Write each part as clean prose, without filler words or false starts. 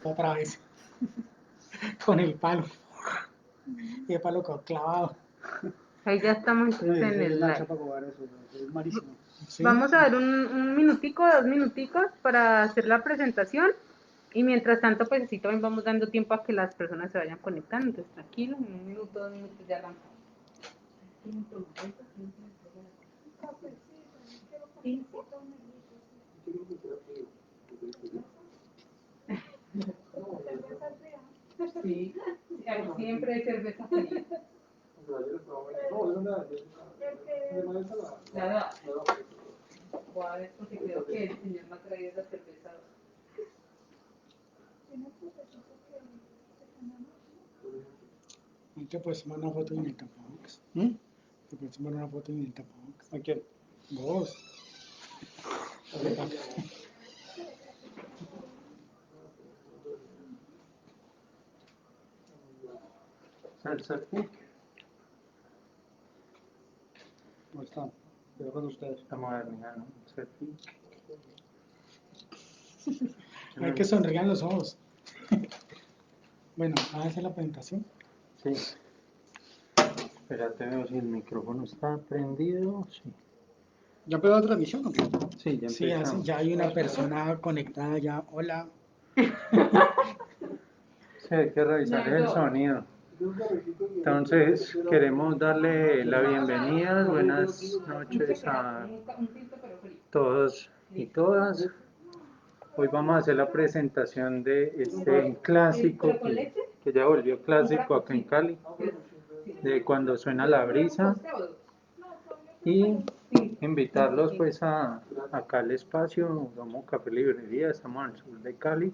otra vez, con el palo, y el palo quedó clavado. Ahí ya estamos No, entonces y en ese el lancha live. para jugar eso, ¿no? Es malísimo. ¿Sí? Vamos a dar un minutico, 2 minuticos para hacer la presentación. Y mientras tanto, pues así también vamos dando tiempo a que las personas se vayan conectando. Entonces, tranquilo, en 1 minuto, 2 minutos ya arrancamos. Sí, siempre hay cerveza fría. Nada. ¿Cuál es? Porque creo que el señor me ha traído la cerveza. Te puedes tomar una foto y me tapabocas. ¿Mm? Te puedes tomar una foto y me tapabocas. ¿A quién? Vos. Selfie. ¿Cómo están? Pero con ustedes. La modernidad, ¿no? Selfie. Hay que sonreír los ojos. Bueno, ¿vas a hacer la presentación? Sí. Espérate, veo si el micrófono está prendido. Sí. ¿Ya empezó la transmisión o qué? Sí, ya Sí, empezamos. ya hay una persona conectada ya. Hola. Sí, hay que revisar el sonido. Entonces, queremos darle la bienvenida, buenas noches a todos y todas. Hoy vamos a hacer la presentación de este clásico que ya volvió clásico acá en Cali, de Cuando Suena la Brisa, y invitarlos pues acá al espacio, Domo Café Librería, estamos al sur de Cali.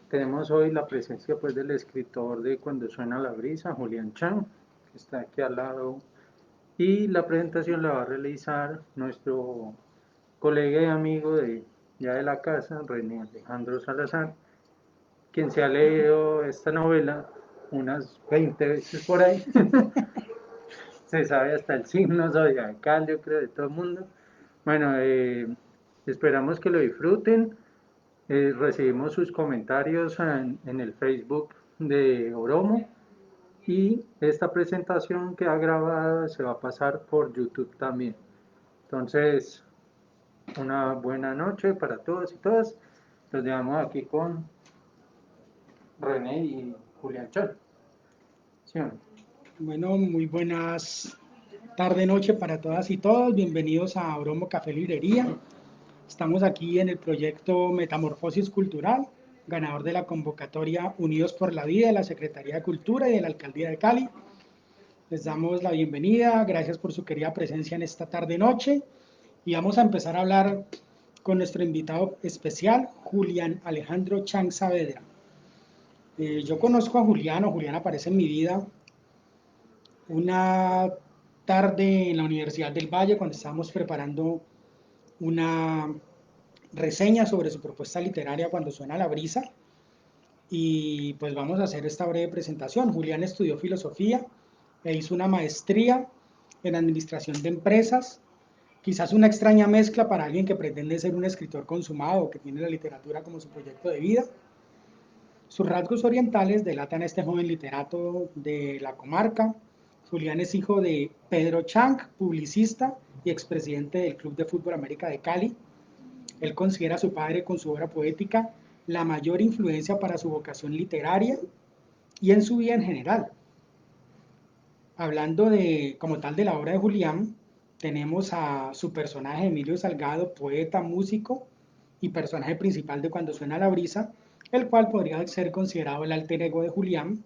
Tenemos hoy la presencia pues del escritor de Cuando Suena la Brisa, Julián Chan, que está aquí al lado, y la presentación la va a realizar nuestro colega y amigo de ya de la casa, René Alejandro Salazar, quien se ha leído esta novela unas 20 veces por ahí. Se sabe hasta el signo zodiacal, yo creo, de todo el mundo. Bueno, esperamos que lo disfruten. Recibimos sus comentarios en el Facebook de Oromo, y esta presentación que ha grabado se va a pasar por YouTube también. Entonces, una buena noche para todos y todas. Los dejamos aquí con René y Julián Chol. ¿Sí o no? Bueno, muy buenas tarde, noche para todas y todos. Bienvenidos a Oromo Café Librería. Estamos aquí en el proyecto Metamorfosis Cultural, ganador de la convocatoria Unidos por la Vida de la Secretaría de Cultura y de la Alcaldía de Cali. Les damos la bienvenida, gracias por su querida presencia en esta tarde-noche y vamos a empezar a hablar con nuestro invitado especial, Julián Alejandro Chan Saavedra. Yo conozco a Julián, o Julián aparece en mi vida una tarde en la Universidad del Valle cuando estábamos preparando una reseña sobre su propuesta literaria Cuando Suena la Brisa, y pues vamos a hacer esta breve presentación. Julián estudió filosofía e hizo una maestría en administración de empresas, quizás una extraña mezcla para alguien que pretende ser un escritor consumado o que tiene la literatura como su proyecto de vida. Sus rasgos orientales delatan a este joven literato de la comarca. Julián es hijo de Pedro Chang, publicista y expresidente del Club de Fútbol América de Cali. Él considera a su padre con su obra poética la mayor influencia para su vocación literaria y en su vida en general. Hablando como tal de la obra de Julián, tenemos a su personaje Emilio Salgado, poeta, músico y personaje principal de Cuando Suena la Brisa, el cual podría ser considerado el alter ego de Julián,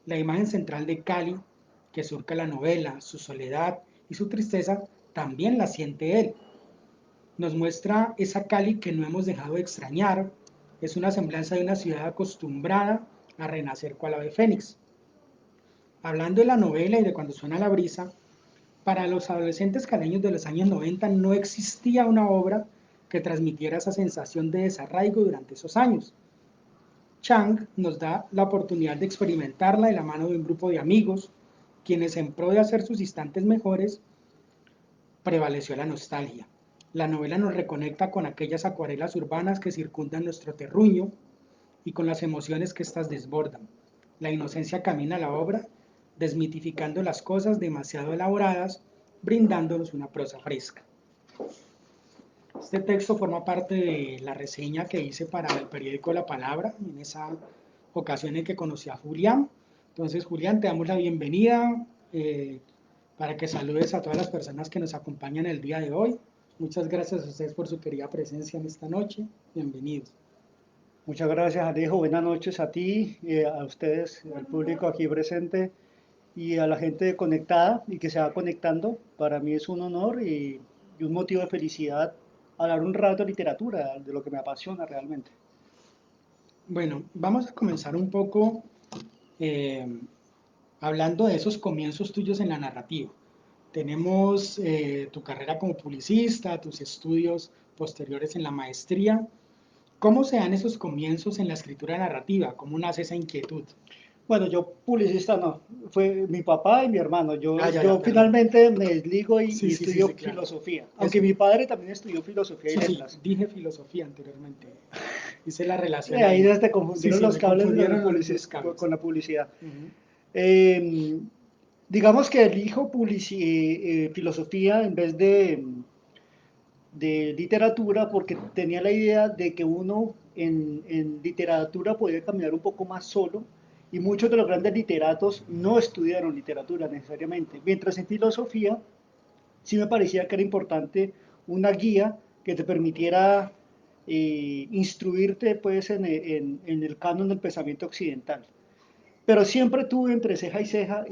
la imagen central de Cali que surca la novela, su soledad y su tristeza, también la siente él. Nos muestra esa Cali que no hemos dejado de extrañar, es una semblanza de una ciudad acostumbrada a renacer cual ave fénix. Hablando de la novela y de Cuando Suena la Brisa, para los adolescentes caleños de los años 90 no existía una obra que transmitiera esa sensación de desarraigo durante esos años. Chang nos da la oportunidad de experimentarla de la mano de un grupo de amigos, quienes en pro de hacer sus instantes mejores, prevaleció la nostalgia. La novela nos reconecta con aquellas acuarelas urbanas que circundan nuestro terruño, y con las emociones que éstas desbordan. La inocencia camina a la obra, desmitificando las cosas demasiado elaboradas, brindándonos una prosa fresca. Este texto forma parte de la reseña que hice para el periódico La Palabra, en esa ocasión en que conocí a Julián. Entonces, Julián, te damos la bienvenida para que saludes a todas las personas que nos acompañan el día de hoy. Muchas gracias a ustedes por su querida presencia en esta noche. Bienvenidos. Muchas gracias, Alejo. Buenas noches a ti, a ustedes, al público aquí presente y a la gente conectada y que se va conectando. Para mí es un honor y un motivo de felicidad hablar un rato de literatura, de lo que me apasiona realmente. Bueno, vamos a comenzar un poco eh, hablando de esos comienzos tuyos en la narrativa. Tenemos tu carrera como publicista, tus estudios posteriores en la maestría. ¿Cómo se dan esos comienzos en la escritura narrativa? ¿Cómo nace esa inquietud? Bueno, yo publicista no, fue mi papá y mi hermano. Yo Perdón. finalmente me desligo y Sí, estudio claro. filosofía, Eso. aunque mi padre también estudió filosofía y Sí, letras. dije filosofía anteriormente. Hice la relación Ahí ahí. te confundieron los Me cables de confundieron los cables. con la publicidad. Uh-huh. Digamos que elijo filosofía en vez de literatura porque tenía la idea de que uno en literatura podía caminar un poco más solo y muchos de los grandes literatos no estudiaron literatura necesariamente, mientras en filosofía sí me parecía que era importante una guía que te permitiera instruirte pues en el canon del pensamiento occidental. Pero siempre tuve entre ceja y ceja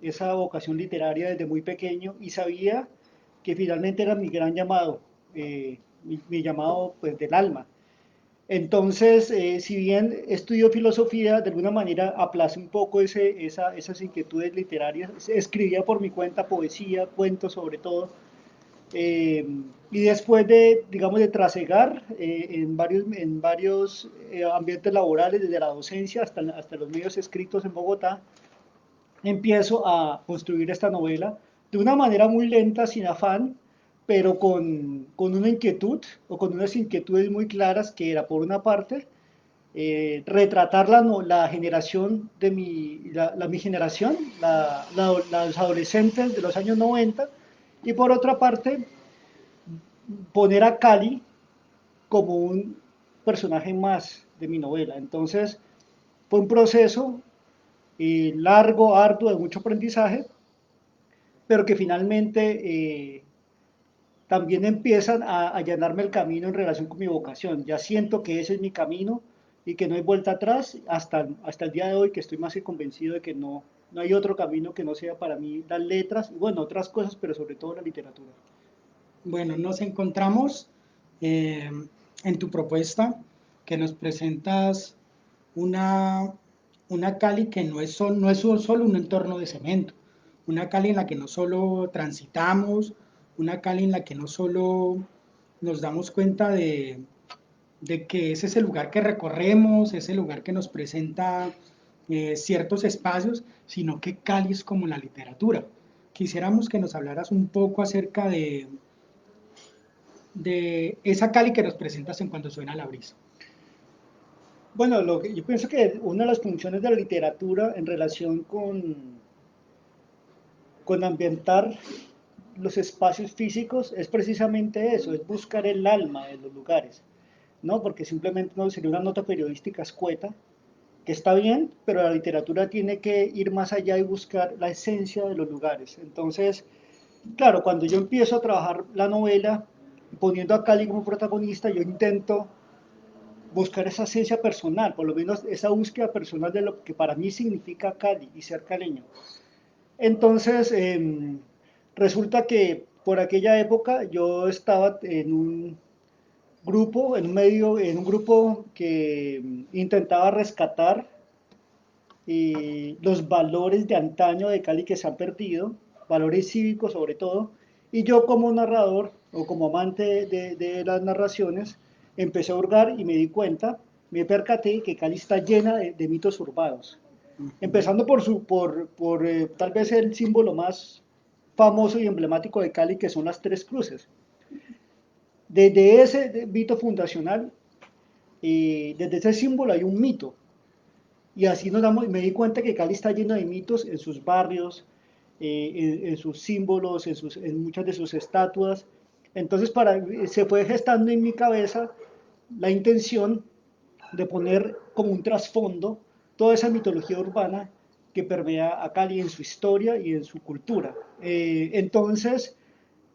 esa vocación literaria desde muy pequeño y sabía que finalmente era mi gran llamado, mi llamado pues del alma. Entonces, si bien estudio filosofía, de alguna manera aplacé un poco esas inquietudes literarias. Escribía por mi cuenta poesía, cuentos sobre todo. Y después de, digamos, de trasegar en varios ambientes laborales, desde la docencia hasta los medios escritos en Bogotá, empiezo a construir esta novela de una manera muy lenta, sin afán, pero con una inquietud o con unas inquietudes muy claras que era, por una parte, retratar la generación de mi generación, los adolescentes de los años 90, y por otra parte, poner a Cali como un personaje más de mi novela. Entonces, fue un proceso largo, arduo, de mucho aprendizaje, pero que finalmente también empiezan a allanarme el camino en relación con mi vocación. Ya siento que ese es mi camino y que no hay vuelta atrás hasta el día de hoy, que estoy más que convencido de que no hay otro camino que no sea para mí las letras, y bueno, otras cosas, pero sobre todo la literatura. Bueno, nos encontramos en tu propuesta que nos presentas una, una Cali que no es solo un entorno de cemento, una Cali en la que no solo transitamos, una Cali en la que no solo nos damos cuenta de que es ese lugar que recorremos, ese lugar que nos presenta ciertos espacios, sino que Cali es como la literatura. Quisiéramos que nos hablaras un poco acerca de esa Cali que nos presentas en Cuando suena la brisa. Bueno, yo pienso que una de las funciones de la literatura en relación con ambientar los espacios físicos es precisamente eso, es buscar el alma de los lugares, ¿no? Porque simplemente no sería una nota periodística escueta, que está bien, pero la literatura tiene que ir más allá y buscar la esencia de los lugares. Entonces, claro, cuando yo empiezo a trabajar la novela, poniendo a Cali como protagonista, yo intento buscar esa esencia personal, por lo menos esa búsqueda personal de lo que para mí significa Cali y ser caleño. Entonces, resulta que por aquella época yo estaba en un grupo, en un grupo que intentaba rescatar los valores de antaño de Cali que se han perdido, valores cívicos sobre todo, y yo como narrador o como amante de las narraciones, empecé a hurgar y me di cuenta, me percaté que Cali está llena de mitos urbanos, empezando por tal vez el símbolo más famoso y emblemático de Cali, que son las tres cruces. Desde ese mito fundacional desde ese símbolo hay un mito. Y así me di cuenta que Cali está lleno de mitos en sus barrios, en sus símbolos, en muchas de sus estatuas. Entonces se fue gestando en mi cabeza la intención de poner como un trasfondo toda esa mitología urbana que permea a Cali en su historia y en su cultura. Entonces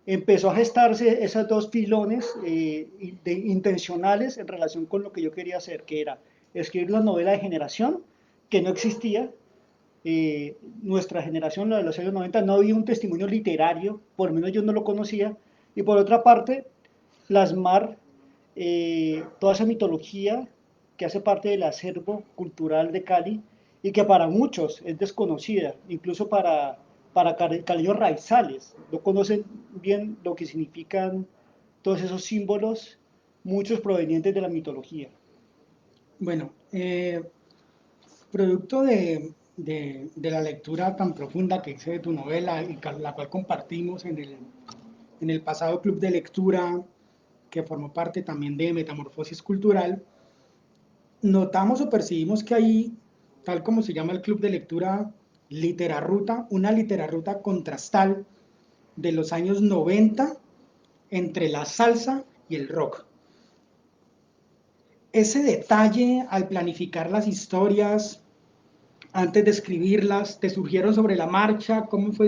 empezó a gestarse esos dos pilones intencionales en relación con lo que yo quería hacer, que era escribir la novela de generación, que no existía. Nuestra generación, la de los años 90, no había un testimonio literario, por lo menos yo no lo conocía, y por otra parte, plasmar toda esa mitología que hace parte del acervo cultural de Cali y que para muchos es desconocida, incluso para caleños raizales. No conocen bien lo que significan todos esos símbolos, muchos provenientes de la mitología. Bueno, producto de la lectura tan profunda que hice de tu novela y la cual compartimos en el pasado club de lectura que formó parte también de Metamorfosis Cultural, notamos o percibimos que hay, tal como se llama el club de lectura, Literarruta, una literarruta contrastal de los años 90 entre la salsa y el rock. Ese detalle al planificar las historias, antes de escribirlas, ¿te surgieron sobre la marcha? ¿Cómo fue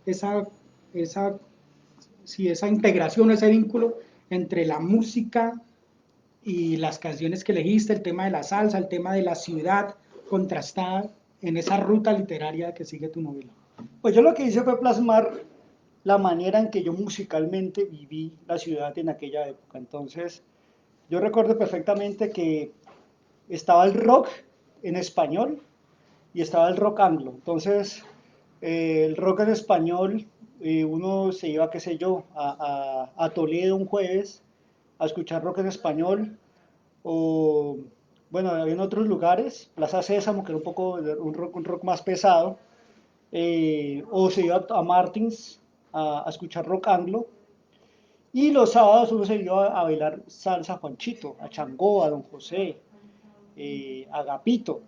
esa, esa integración, ese vínculo entre la música y las canciones que elegiste, el tema de la salsa, el tema de la ciudad contrastada en esa ruta literaria que sigue tu novela? Pues yo lo que hice fue plasmar la manera en que yo musicalmente viví la ciudad en aquella época. Entonces, yo recuerdo perfectamente que estaba el rock en español y estaba el rock anglo. Entonces, el rock en español, uno se iba, qué sé yo, a Toledo un jueves a escuchar rock en español, o bueno, había en otros lugares, Plaza Sésamo, que era un rock más pesado, o se iba a Martins a escuchar rock anglo, y los sábados uno se iba a bailar salsa a Juanchito, a Changó, a Don José, a Agapito.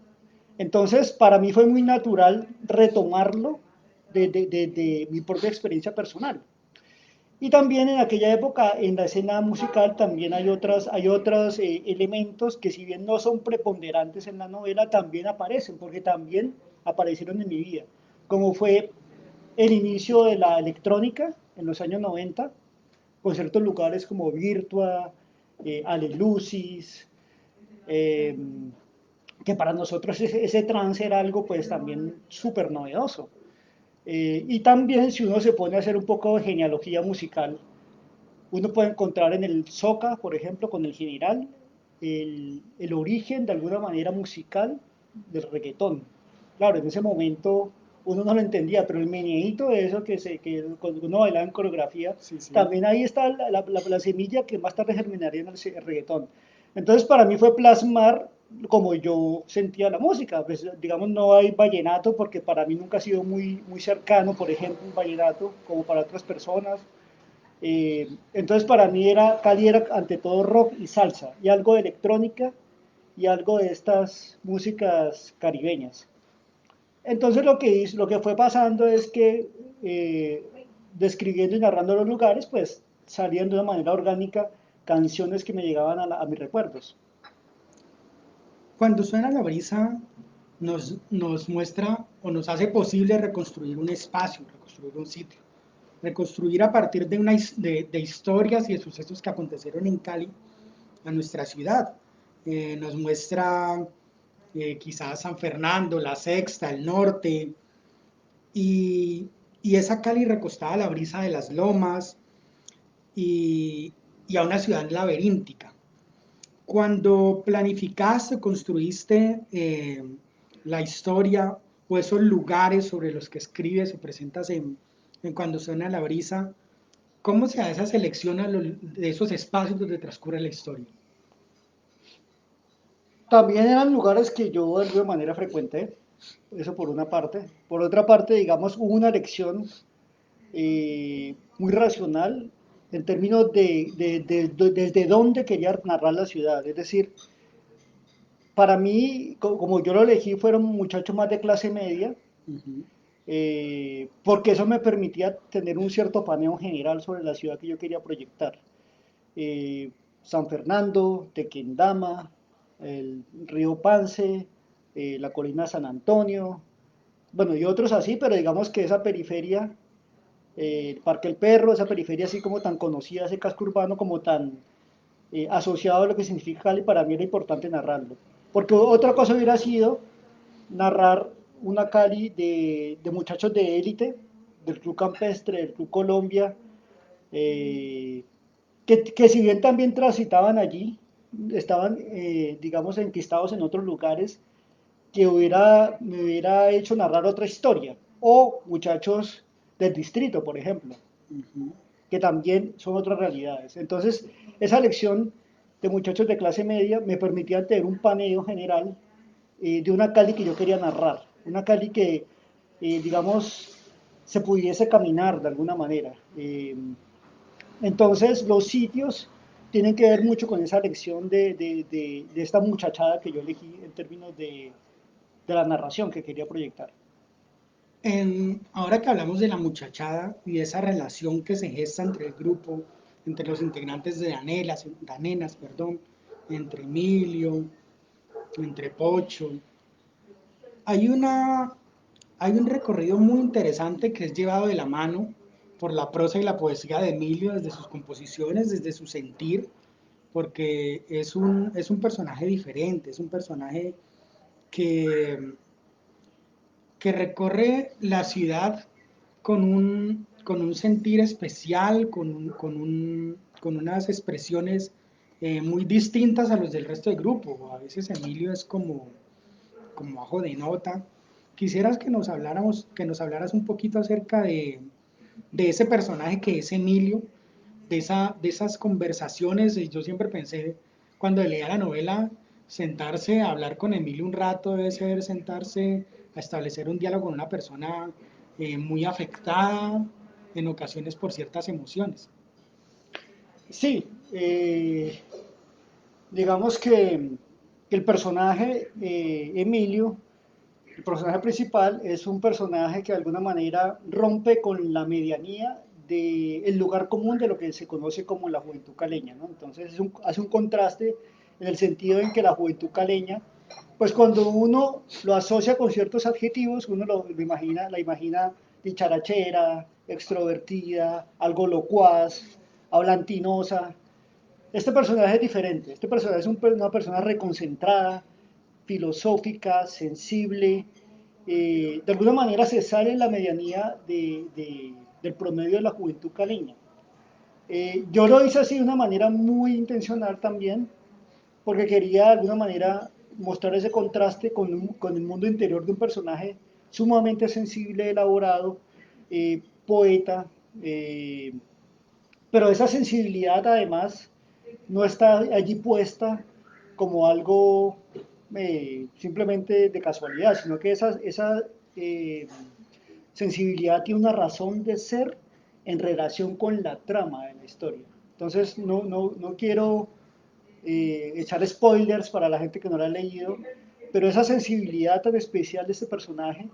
Entonces, para mí fue muy natural retomarlo de mi propia experiencia personal. Y también en aquella época, en la escena musical, también hay otros elementos que si bien no son preponderantes en la novela, también aparecen, porque también aparecieron en mi vida, como fue el inicio de la electrónica en los años 90, con ciertos lugares como Virtua, Alelusis, eh, que para nosotros ese trance era algo pues también súper novedoso. Y también si uno se pone a hacer un poco de genealogía musical, uno puede encontrar en el soca, por ejemplo, con el general, el origen de alguna manera musical del reggaetón. Claro, en ese momento uno no lo entendía, pero el meneíto de eso que cuando uno bailaba en coreografía, Sí, sí. también ahí está la semilla que más tarde germinaría en el reggaetón. Entonces para mí fue plasmar como yo sentía la música. Pues, digamos, no hay vallenato porque para mí nunca ha sido muy cercano, por ejemplo, un vallenato como para otras personas. Entonces para mí Cali era ante todo rock y salsa, y algo de electrónica y algo de estas músicas caribeñas. Entonces lo que fue pasando es que describiendo y narrando los lugares, pues salían de una manera orgánica canciones que me llegaban a mis recuerdos. Cuando suena la brisa, nos muestra o nos hace posible reconstruir un espacio, reconstruir un sitio, reconstruir a partir de historias y de sucesos que acontecieron en Cali a nuestra ciudad. Nos muestra quizás San Fernando, la Sexta, el norte, y, y esa Cali recostada a la brisa de las lomas y, y a una ciudad laberíntica. Cuando planificaste, construiste la historia o esos lugares sobre los que escribes o presentas en Cuando suena la brisa, ¿cómo se da esa selección de esos espacios donde transcurre la historia? También eran lugares que yo de alguna manera frecuenté, eso por una parte. Por otra parte, digamos, hubo una elección muy racional en términos desde dónde quería narrar la ciudad. Es decir, para mí, como yo lo elegí, fueron muchachos más de clase media, Ujú. porque eso me permitía tener un cierto paneo general sobre la ciudad que yo quería proyectar. San Fernando, Tequendama, el río Pance, la colina San Antonio, bueno, y otros así, pero digamos que esa periferia, el Parque El Perro, esa periferia así como tan conocida, ese casco urbano como tan asociado a lo que significa Cali, para mí era importante narrarlo. Porque otra cosa hubiera sido narrar una Cali de muchachos de élite, del Club Campestre, del Club Colombia, eh, que si bien también transitaban allí, estaban, digamos, enquistados en otros lugares, me hubiera hecho narrar otra historia. O muchachos del distrito, por ejemplo, Ujú. que también son otras realidades. Entonces, esa lección de muchachos de clase media me permitía tener un paneo general de una Cali que yo quería narrar, una Cali que, digamos, se pudiese caminar de alguna manera. Entonces, los sitios tienen que ver mucho con esa lección de esta muchachada que yo elegí en términos de la narración que quería proyectar. Ahora que hablamos de la muchachada y de esa relación que se gesta entre el grupo, entre los integrantes de Danenas, perdón, entre Emilio, entre Pocho, hay una, hay un recorrido muy interesante que es llevado de la mano por la prosa y la poesía de Emilio desde sus composiciones, desde su sentir, porque es un personaje diferente, es un personaje que, que recorre la ciudad con un sentir especial, con unas expresiones muy distintas a los del resto del grupo. A veces Emilio es como ajo de nota. Quisieras que nos hablaras un poquito acerca de ese personaje que es Emilio, de esas conversaciones. Yo siempre pensé, cuando leía la novela, sentarse a hablar con Emilio un rato debe ser sentarse a establecer un diálogo con una persona muy afectada en ocasiones por ciertas emociones. Sí, digamos que el personaje Emilio, el personaje principal, es un personaje que de alguna manera rompe con la medianía del lugar común de lo que se conoce como la juventud caleña, ¿no? Entonces hace un contraste en el sentido en que la juventud caleña, pues cuando uno lo asocia con ciertos adjetivos, uno lo imagina, la imagina dicharachera, extrovertida, algo locuaz, hablantinosa. Este personaje es diferente. Este personaje es una persona reconcentrada, filosófica, sensible. De alguna manera se sale en la medianía del promedio de la juventud caleña. Yo lo hice así de una manera muy intencional también, porque quería de alguna manera mostrar ese contraste con el mundo interior de un personaje sumamente sensible, elaborado, poeta, eh, pero esa sensibilidad además no está allí puesta como algo simplemente de casualidad, sino que esa eh, sensibilidad tiene una razón de ser en relación con la trama de la historia. Entonces no quiero echar spoilers para la gente que no la ha leído, pero esa sensibilidad tan especial de este personaje,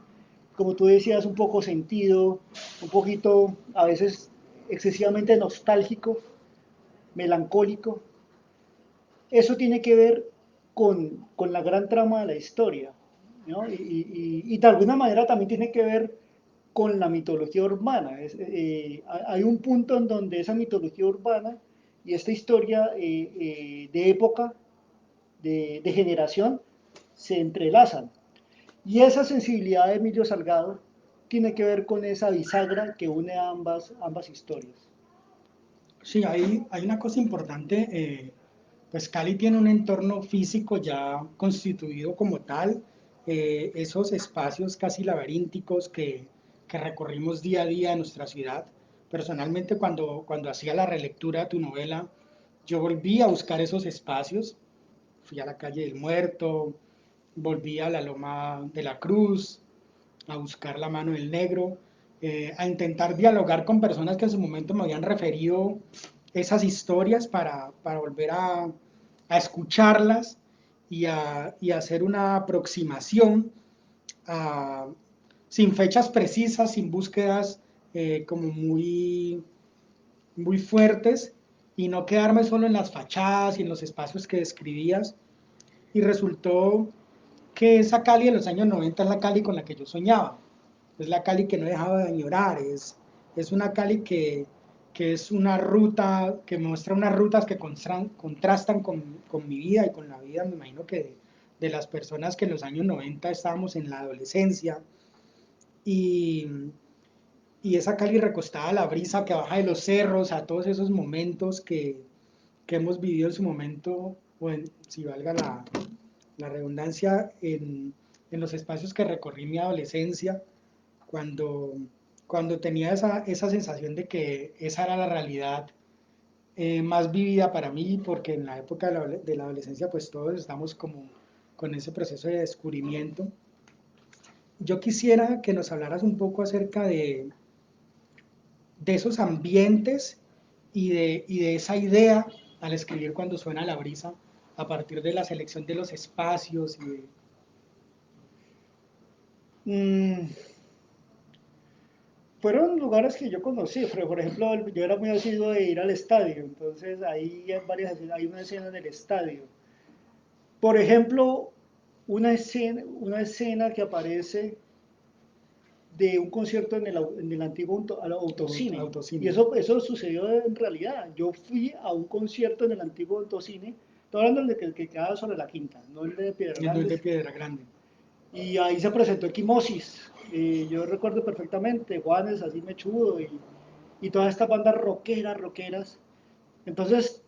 como tú decías, un poco sentido, un poquito a veces excesivamente nostálgico, melancólico, eso tiene que ver con la gran trama de la historia, ¿no? Y de alguna manera también tiene que ver con la mitología urbana. Hay un punto en donde esa mitología urbana y esta historia de época, de generación, se entrelazan. Y esa sensibilidad de Emilio Salgado tiene que ver con esa bisagra que une ambas historias. Sí, hay una cosa importante, pues Cali tiene un entorno físico ya constituido como tal, esos espacios casi laberínticos que recorrimos día a día en nuestra ciudad. Personalmente, cuando hacía la relectura de tu novela, yo volví a buscar esos espacios, fui a la calle del Muerto, volví a la Loma de la Cruz, a buscar la mano del negro, a intentar dialogar con personas que en su momento me habían referido esas historias para volver a escucharlas y hacer una aproximación a, sin fechas precisas, sin búsquedas como muy fuertes, y no quedarme solo en las fachadas y en los espacios que describías. Y resultó que esa Cali de los años 90 es la Cali con la que yo soñaba, es la Cali que no dejaba de añorar, es una Cali que es una ruta, que muestra unas rutas que contrastan con mi vida y con la vida, me imagino que de las personas que en los años 90 estábamos en la adolescencia, y, y esa Cali recostada a la brisa que baja de los cerros, a todos esos momentos que hemos vivido en su momento, o si valga la redundancia, en los espacios que recorrí mi adolescencia, cuando, cuando tenía esa sensación de que esa era la realidad más vivida para mí, porque en la época de la adolescencia pues todos estamos como con ese proceso de descubrimiento. Yo quisiera que nos hablaras un poco acerca de esos ambientes y de esa idea al escribir cuando suena la brisa, a partir de la selección de los espacios y de... Mm, fueron lugares que yo conocí, pero por ejemplo, yo era muy asiduo de ir al estadio, entonces ahí hay varias escenas, hay una escena en el estadio. Por ejemplo, una escena que aparece de un concierto en el antiguo autocine. Y autocine. eso sucedió en realidad. Yo fui a un concierto en el antiguo autocine, estoy hablando del que quedaba sobre la Quinta, no el de Piedra No es de Grandes. Piedra Grande. Y ahí se presentó Equimosis. Yo recuerdo perfectamente, Juanes así mechudo y todas estas bandas rockeras. Entonces,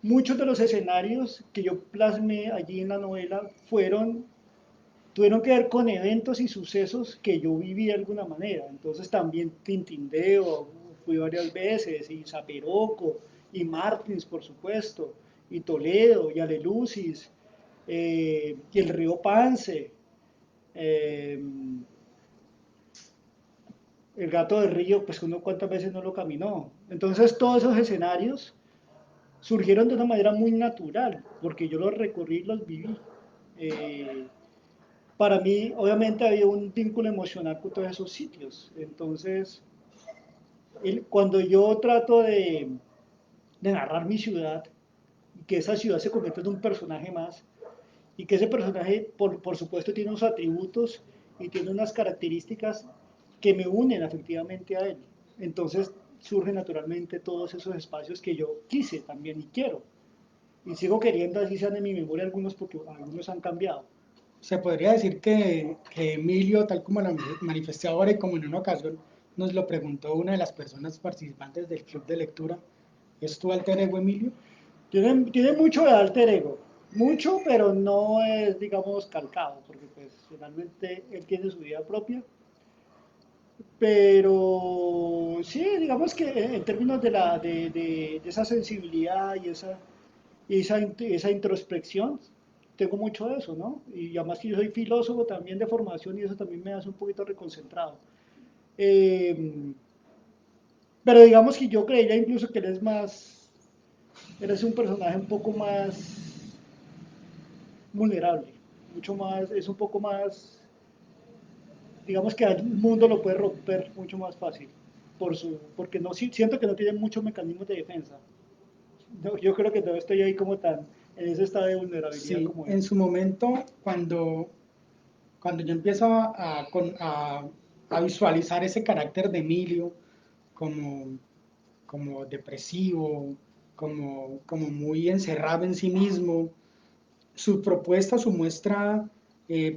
muchos de los escenarios que yo plasmé allí en la novela tuvieron que ver con eventos y sucesos que yo viví de alguna manera. Entonces también Tintindeo, fui varias veces, y Zaperoco, y Martins, por supuesto, y Toledo, y Alelusis, y el río Pance, eh, el gato de río, pues uno cuántas veces no lo caminó. Entonces todos esos escenarios surgieron de una manera muy natural, porque yo los recorrí y los viví. Eh, para mí, obviamente, había un vínculo emocional con todos esos sitios. Entonces, cuando yo trato de narrar mi ciudad, y que esa ciudad se convierta en un personaje más, y que ese personaje, por supuesto, tiene unos atributos y tiene unas características que me unen afectivamente a él. Entonces, surgen naturalmente todos esos espacios que yo quise también y quiero. Y sigo queriendo, así sean en mi memoria algunos, porque algunos han cambiado. Se podría decir que Emilio, tal como lo manifesté ahora y como en una ocasión nos lo preguntó una de las personas participantes del club de lectura, ¿es tu alter ego, Emilio? Tiene mucho de alter ego, mucho, pero no es, digamos, calcado, porque pues finalmente él tiene su vida propia. Pero sí, digamos que en términos de esa sensibilidad esa introspección, tengo mucho de eso, ¿no? Y además que yo soy filósofo también de formación y eso también me hace un poquito reconcentrado. Eh, pero digamos que yo creía incluso que él es un personaje un poco más vulnerable, mucho más, es un poco más, digamos que el mundo lo puede romper mucho más fácil, porque no, siento que no tiene muchos mecanismos de defensa. No, yo creo que no estoy ahí como tan, en ese estado de vulnerabilidad Sí, como él. en su momento, cuando yo empiezo a visualizar ese carácter de Emilio como, como depresivo, como muy encerrado en sí mismo, su propuesta, su muestra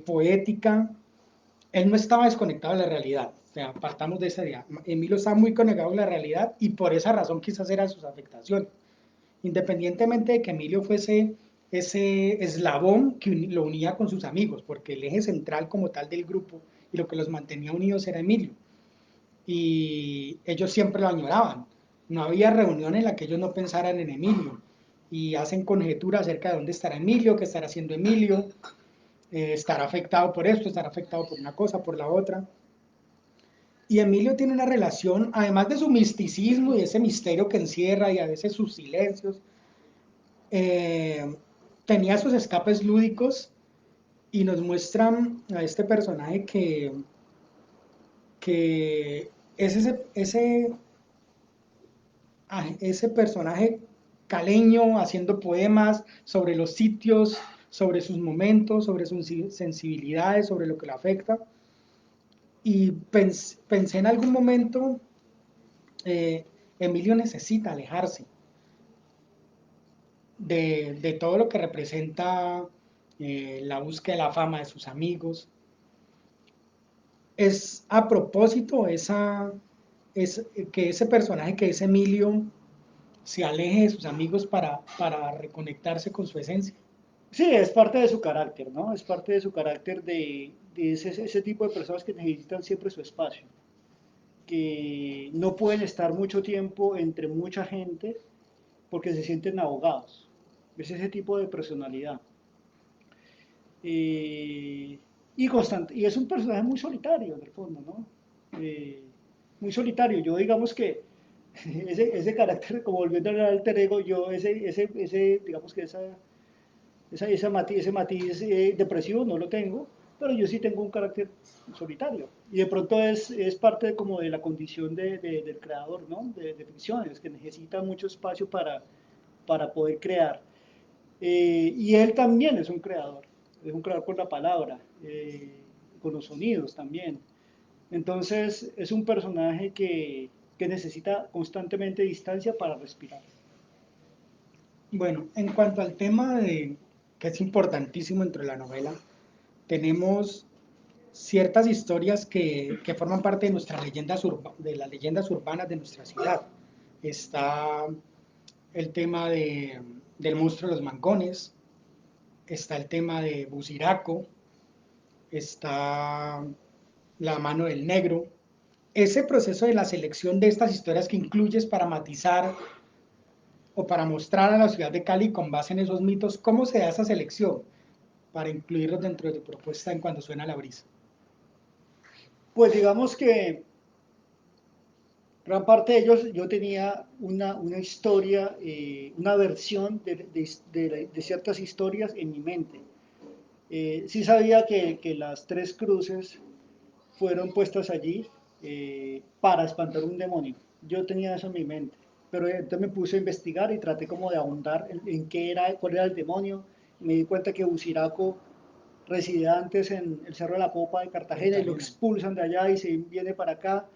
poética, él no estaba desconectado de la realidad. O sea, partamos de esa idea. Emilio estaba muy conectado a la realidad y por esa razón quizás eran sus afectaciones. Independientemente de que Emilio fuese ese eslabón que lo unía con sus amigos, porque el eje central como tal del grupo y lo que los mantenía unidos era Emilio. Y ellos siempre lo añoraban. No había reunión en la que ellos no pensaran en Emilio. Y hacen conjeturas acerca de dónde estará Emilio, qué estará haciendo Emilio, estará afectado por esto, estará afectado por una cosa, por la otra. Y Emilio tiene una relación, además de su misticismo y ese misterio que encierra y a veces sus silencios, eh, tenía sus escapes lúdicos y nos muestran a este personaje que es ese personaje caleño haciendo poemas sobre los sitios, sobre sus momentos, sobre sus sensibilidades, sobre lo que le afecta. Y pensé en algún momento, Emilio necesita alejarse de todo lo que representa la búsqueda de la fama de sus amigos. Es a propósito que ese personaje que es Emilio se aleje de sus amigos para reconectarse con su esencia. Sí, es parte de su carácter, ¿no? Es parte de su carácter de ese tipo de personas que necesitan siempre su espacio, que no pueden estar mucho tiempo entre mucha gente porque se sienten ahogados. Es ese tipo de personalidad. Eh, y es un personaje muy solitario en el fondo, ¿no? Eh, Muy solitario. Yo digamos que ese carácter, como volviendo al alter ego, yo digamos que ese matiz depresivo no lo tengo, pero yo sí tengo un carácter solitario. Y de pronto es parte como de la condición del creador, ¿no? De ficciones, que necesita mucho espacio para poder crear. Y él también es un creador con la palabra, con los sonidos también. Entonces es un personaje que necesita constantemente distancia para respirar. Bueno, en cuanto al tema que es importantísimo dentro de la novela, tenemos ciertas historias que forman parte de de las leyendas urbanas de nuestra ciudad. Está el tema del monstruo de los mangones, está el tema de Buciraco, está la mano del negro. Ese proceso de la selección de estas historias que incluyes para matizar o para mostrar a la ciudad de Cali con base en esos mitos, ¿cómo se da esa selección para incluirlos dentro de tu propuesta en Cuando suena la brisa? Pues digamos que gran parte de ellos yo tenía una historia, una versión de ciertas historias en mi mente. Sí sabía que las tres cruces fueron puestas allí para espantar un demonio. Yo tenía eso en mi mente. Pero entonces me puse a investigar y traté como de ahondar en qué era, cuál era el demonio. Me di cuenta que Buciraco residía antes en el Cerro de la Popa de Cartagena y lo Cartagena. expulsan de allá y se viene para acá.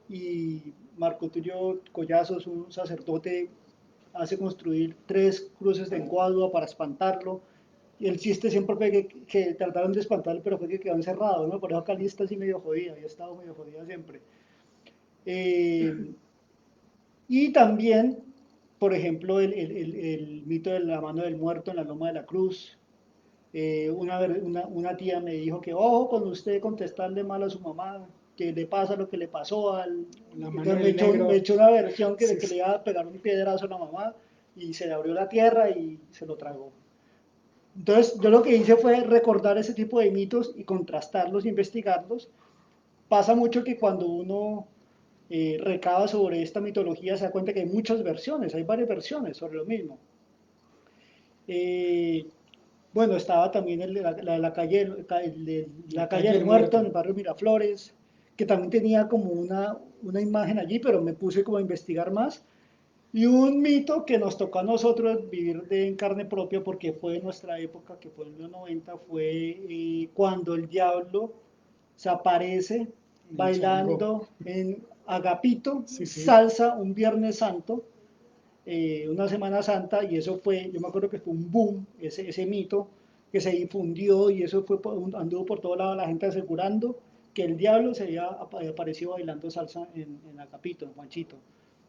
Y Marco Tulio Collazos, un sacerdote, hace construir tres cruces de encuadua para espantarlo. Y el chiste siempre fue que trataron de espantarlo, pero fue que quedó encerrado, ¿no? Por eso Cali está así medio jodida, y ha estado medio jodida siempre. Eh, y también, por ejemplo, el mito de la mano del muerto en la Loma de la Cruz. Una tía me dijo que, ojo, cuando usted contestarle mal a su mamá, que le pasa lo que le pasó al... La mano Entonces del me negro. echó una versión Sí, que le sí. iba a pegar un piedrazo a la mamá y se le abrió la tierra y se lo tragó. Entonces, yo lo que hice fue recordar ese tipo de mitos y contrastarlos, investigarlos. Pasa mucho que cuando uno recaba sobre esta mitología se da cuenta que hay muchas versiones, hay varias versiones sobre lo mismo. Eh, bueno, estaba también La la calle calle del del Muerto en muerto. el barrio Miraflores, que también tenía como una imagen allí, pero me puse como a investigar más. Y un mito que nos tocó a nosotros vivir en carne propia, porque fue en nuestra época, que fue en los 90, fue cuando el diablo se aparece En el Chorongó. bailando en Agapito, Sí, sí. salsa, un Viernes Santo, una Semana Santa, y eso fue, yo me acuerdo que fue un boom, ese mito que se difundió y eso anduvo por todo lado la gente asegurando que el diablo se había aparecido bailando salsa en Agapito, en Juanchito.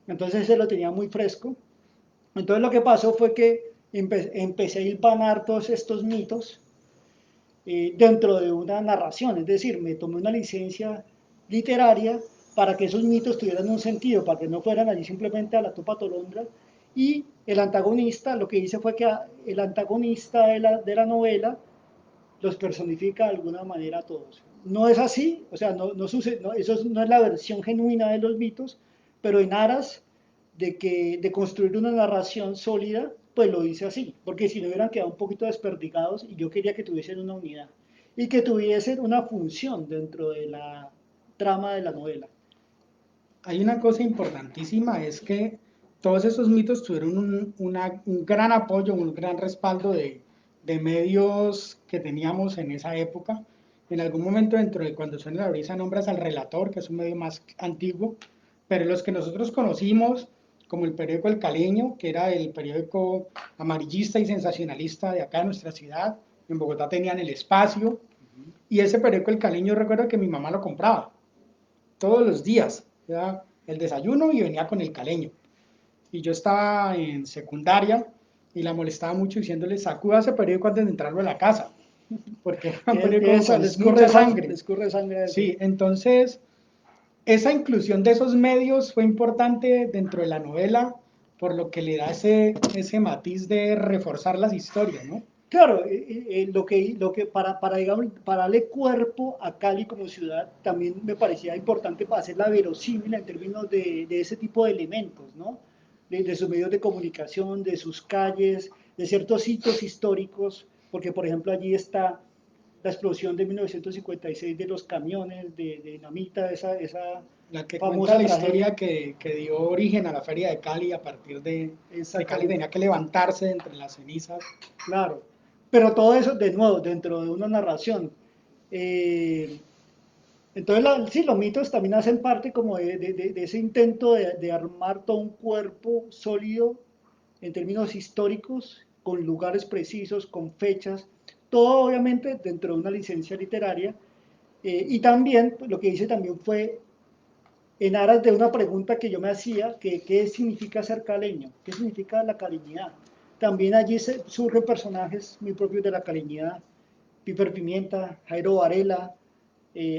Entonces se lo tenía muy fresco. Entonces lo que pasó fue que empecé a hilvanar todos estos mitos dentro de una narración, es decir, me tomé una licencia literaria para que esos mitos tuvieran un sentido, para que no fueran allí simplemente a la tupa tolondra. Y el antagonista, lo que hice fue que el antagonista de la novela los personifica de alguna manera a todos. No es así, o sea, no sucede, no, eso no es la versión genuina de los mitos, pero en aras de construir una narración sólida, pues lo hice así, porque si no hubieran quedado un poquito desperdigados y yo quería que tuviesen una unidad y que tuviesen una función dentro de la trama de la novela. Hay una cosa importantísima, es que todos esos mitos tuvieron un gran apoyo, un gran respaldo de medios que teníamos en esa época. En algún momento dentro de Cuando suena la brisa nombras al Relator, que es un medio más antiguo, pero los que nosotros conocimos, como el periódico El Caleño, que era el periódico amarillista y sensacionalista de acá de nuestra ciudad, en Bogotá tenían El Espacio, y ese periódico El Caleño recuerdo que mi mamá lo compraba todos los días, era el desayuno y venía con el caleño. Y yo estaba en secundaria y la molestaba mucho diciéndole, sacuda ese periódico antes de entrarlo a la casa, porque era un periódico Eso, con mucha sangre. les corre sangre a eso. Sí, entonces esa inclusión de esos medios fue importante dentro de la novela, por lo que le da ese matiz de reforzar las historias, ¿no? Claro, lo que digamos, para darle cuerpo a Cali como ciudad también me parecía importante para hacerla verosímil en términos de ese tipo de elementos, ¿no? De sus medios de comunicación, de sus calles, de ciertos sitios históricos, porque por ejemplo allí está la explosión de 1956 de los camiones de dinamita, esa La que cuenta famosa la tragedia. historia que dio origen a la feria de Cali a partir de que Cali Exactamente. tenía que levantarse de entre las cenizas. Claro, pero todo eso de nuevo dentro de una narración. Eh, entonces, sí, los mitos también hacen parte como de ese intento de armar todo un cuerpo sólido en términos históricos, con lugares precisos, con fechas, todo obviamente dentro de una licencia literaria. Y también, pues, lo que hice también fue en aras de una pregunta que yo me hacía, que qué significa ser caleño, qué significa la caleñidad. También allí surgen personajes muy propios de la caleñidad, Piper Pimienta, Jairo Varela,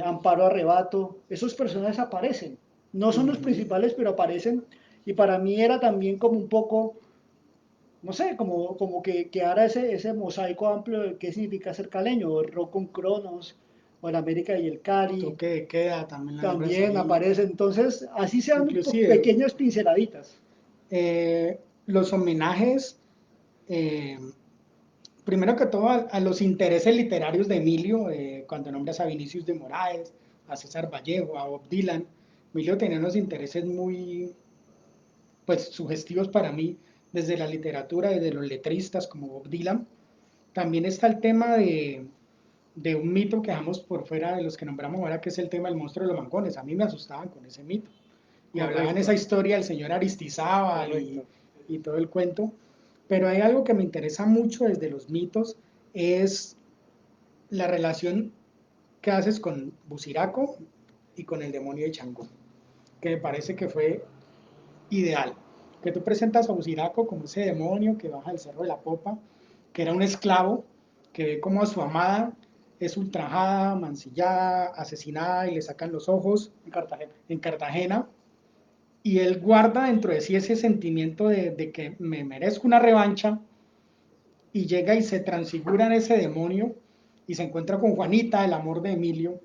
Amparo Arrebato, esos personajes aparecen. No son los Ujú. principales, pero aparecen. Y para mí era también como un poco, no sé, como que ahora ese mosaico amplio de qué significa ser caleño, o el rock con Cronos, o el América y el Cali, Toque de queda, también la nombras también ahí. aparece. Entonces, así sean Inclusive, pequeñas pinceladitas. los homenajes, eh, primero que todo, a los intereses literarios de Emilio, cuando nombras a Vinicius de Moraes, a César Vallejo, a Bob Dylan. Emilio tenía unos intereses muy, pues, sugestivos para mí, desde la literatura, desde los letristas como Bob Dylan. También está el tema de un mito que dejamos por fuera de los que nombramos ahora, que es el tema del monstruo de los mangones. A mí me asustaban con ese mito. Y hablaban esa Correcto, historia del señor Aristizábal correcto. y todo el cuento. Pero hay algo que me interesa mucho desde los mitos, es la relación que haces con Buciraco y con el demonio de Changó, que me parece que fue ideal. Que tú presentas a Buciraco como ese demonio que baja del cerro de la Popa, que era un esclavo, que ve como a su amada es ultrajada, mancillada, asesinada y le sacan los ojos En Cartagena. en Cartagena, y él guarda dentro de sí ese sentimiento de que me merezco una revancha, y llega y se transfigura en ese demonio y se encuentra con Juanita, el amor de Emilio,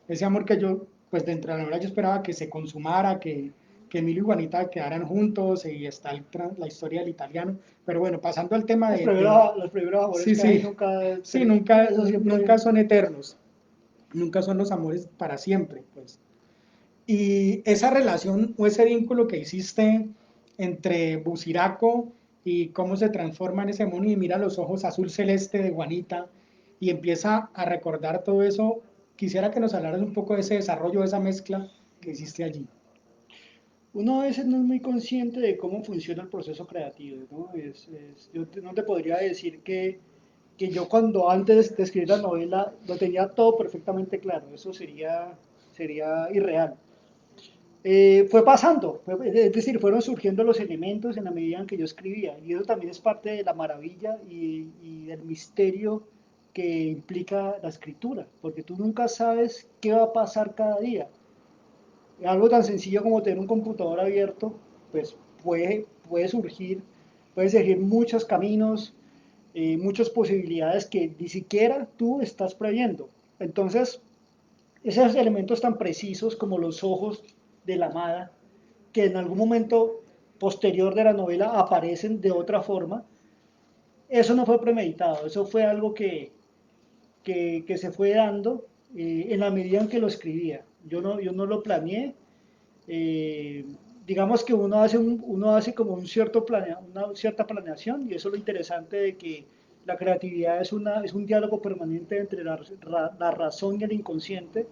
ese amor que yo, pues dentro de la novela yo esperaba que se consumara, que Emilio y Juanita quedaran juntos, y está la historia del italiano, pero bueno, pasando al tema Los primeros amores sí, que hay sí, nunca, sí, nunca, eso siempre, nunca son eternos, nunca son los amores para siempre, pues. Y esa relación o ese vínculo que hiciste entre Buciraco y cómo se transforma en ese mono y mira los ojos azul celeste de Juanita y empieza a recordar todo eso, quisiera que nos hablaras un poco de ese desarrollo, de esa mezcla que hiciste allí. uno a veces no es muy consciente de cómo funciona el proceso creativo, ¿no? No te podría decir que yo cuando antes de escribir la novela lo tenía todo perfectamente claro, eso sería irreal. Fue pasando, es decir, fueron surgiendo los elementos en la medida en que yo escribía, y eso también es parte de la maravilla y del misterio que implica la escritura, porque tú nunca sabes qué va a pasar cada día. Algo tan sencillo como tener un computador abierto, pues puede surgir muchos caminos, muchas posibilidades que ni siquiera tú estás previendo. Entonces, esos elementos tan precisos como los ojos de la amada, que en algún momento posterior de la novela aparecen de otra forma, eso no fue premeditado, eso fue algo que se fue dando en la medida en que lo escribía. Yo no lo planeé. eh, digamos que uno hace como una cierta planeación y eso es lo interesante de que la creatividad es un diálogo permanente entre la razón y el inconsciente,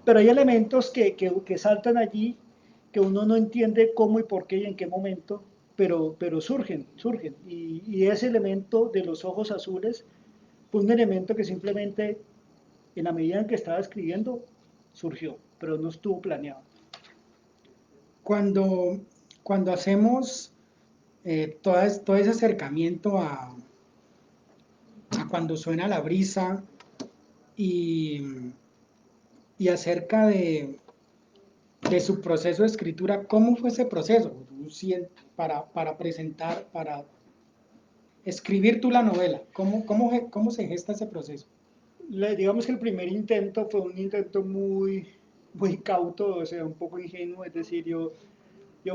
pero hay elementos que saltan allí que uno no entiende cómo y por qué y en qué momento, pero surgen. Y ese elemento de los ojos azules fue un elemento que simplemente en la medida en que estaba escribiendo surgió, pero no estuvo planeado. Cuando, cuando hacemos todo ese acercamiento a cuando suena la brisa y, y acerca de su proceso de escritura, ¿cómo fue ese proceso? Para presentar, para escribir tú la novela, ¿cómo se gesta ese proceso? Digamos que el primer intento fue un intento muy cauto, o sea, un poco ingenuo, es decir, yo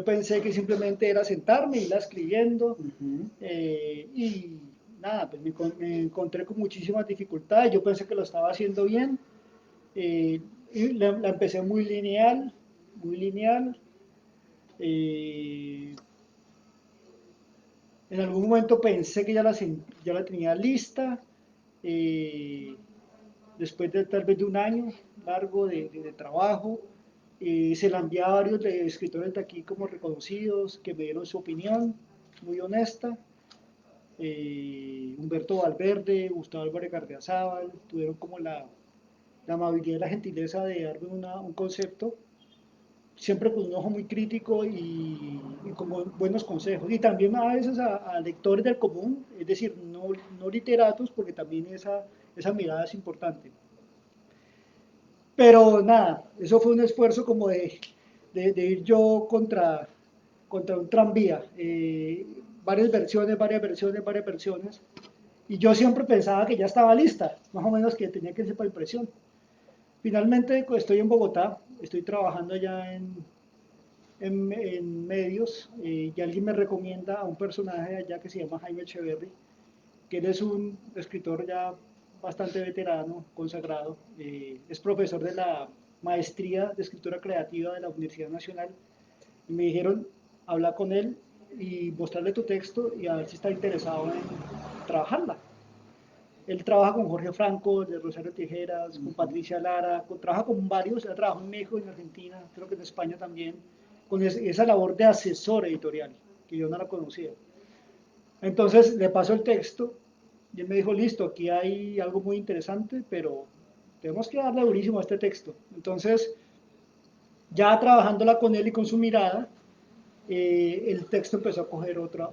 pensé que simplemente era sentarme, irla escribiendo Ujú. y nada, pues me encontré con muchísimas dificultades, yo pensé que lo estaba haciendo bien, eh, y la empecé muy lineal. eh, en algún momento pensé que ya la tenía lista, eh, después de tal vez de un año largo de trabajo. Se la envié a varios de escritores de aquí como reconocidos que me dieron su opinión muy honesta. Humberto Valverde, Gustavo Álvarez Gardiazabal, tuvieron como la amabilidad y la gentileza de darme un concepto, siempre con un ojo muy crítico y con buenos consejos. Y también a veces a lectores del común, es decir, no literatos, porque también esa mirada es importante. Pero nada, eso fue un esfuerzo como de ir yo contra un tranvía. Varias versiones. Y yo siempre pensaba que ya estaba lista, más o menos que tenía que ser para impresión. Finalmente pues, estoy en Bogotá, estoy trabajando ya en medios y alguien me recomienda a un personaje allá que se llama Jaime Echeverry, que él es un escritor ya bastante veterano, consagrado, es profesor de la maestría de escritura creativa de la Universidad Nacional, y me dijeron, habla con él y mostrarle tu texto y a ver si está interesado en trabajarla. Él trabaja con Jorge Franco, de Rosario Tijeras, con Patricia Lara, trabaja con varios, ha trabajado en México, en Argentina, creo que en España también, con esa labor de asesor editorial, que yo no la conocía. Entonces le paso el texto y él me dijo, listo, aquí hay algo muy interesante, pero tenemos que darle durísimo a este texto. Entonces, ya trabajándola con él y con su mirada, el texto empezó a coger otra